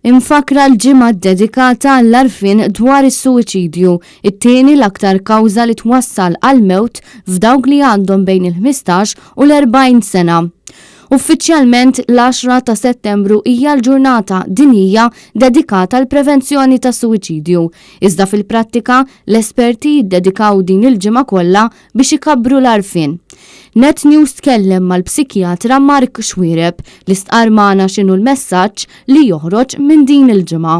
Infakra l-ġimgħa dedikata għall-arfin dwar is-suwiċidju, it-tieni l-aktar kawża li twassal għal mewt f'dawk li għandhom bejn il-15 u l-40 sena. Uffiċjalment l-10 ta' Settembru hija l-ġurnata dinjija dedikata għall prevenzjoni ta' suwiċidju. Iżda fil-prattika l-esperti jiddedikaw din il-ġimgħa kollha biex ikabbru l-arfin. Net News tkellem mal-psikjatra Mark Xwireb li stqar magħna x'inhu l-messaġġ li joħroġ minn din il-ġimgħa.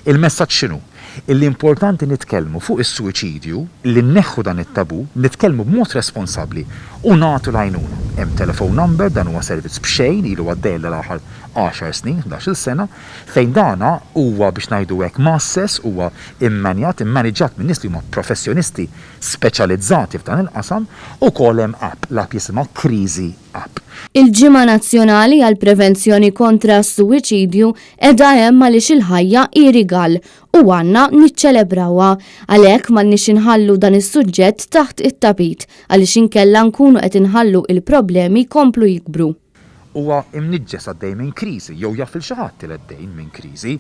Il-messaġġ x'inhu? L-importanti nitkellmu fuq is-suwiċidju, li nneħħu dan it-tabu, nitkellmu b'mod responsabbli u nagħtu l-għajnuna. Hemm telephone number dan huwa servizz b'xejn ilu għaddej l-aħħar 10 snin, 11 sena, fejn dana huwa biex ngħidu hekk massess huwa immaniġġat minn nies li huma professjonisti speċjalizzati f'dan il-qasam u wkoll hemm app, l-app jisimha Kriżi App. Il-Ġimgħa Nazzjonali għall Prevenzjoni kontra s-Suwiċidju qiegħda hemm għaliex il-ħajja hi rigal u għandna niċċelebrawha għalhekk m'għandniex inħallu dan is-suġġett taħt it-tapit għaliex inkella nkunu qed inħallu il-problemi jkomplu jikbru. Huwa imniġġes għaddej minn kriżi jew jaf il xi ħadd li għaddej minn kriżi,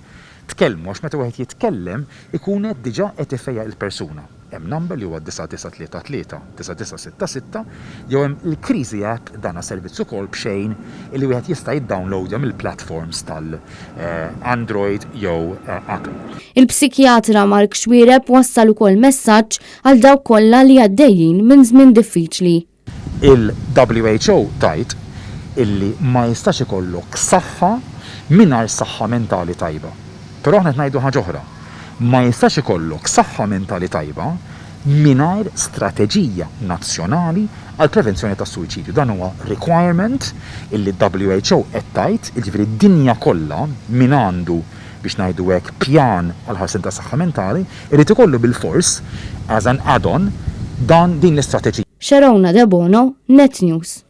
tkellmu għax meta wieħed jitkellem ikun qed diġà qed ifejja il-persuna. Hemm number li huwa 9933 9966 jew hemm il-Kriżi App dana servizz ukoll b'xejn li wieħed jista' jiddownloadja mill-platforms tal-Android jew Apple. Il-psikjatra Mark Xwireb wassal ukoll messaġġ għal dawk kollha li għaddejjin minn żmien diffiċli. Il-WHO tajt illi ma jistax ikollok saħħa mingħajr saħħa mentali tajba. Però aħna ngħidu ħaġa oħra. Ma jistax ikollok saħħa mentali tajba mingħajr strateġija nazzjonali għal prevenzjoni tas-suwiċidju. Dan huwa requirement illi WHO qed tgħid, jiġifieri d-dinja kollha min għandu biex ngħidu hekk pjan għal ħarsien ta' saħħa mentali irid ikollu bil-fors as an add-on dan din l-istrateġija. Xerowna De Bono, Net News.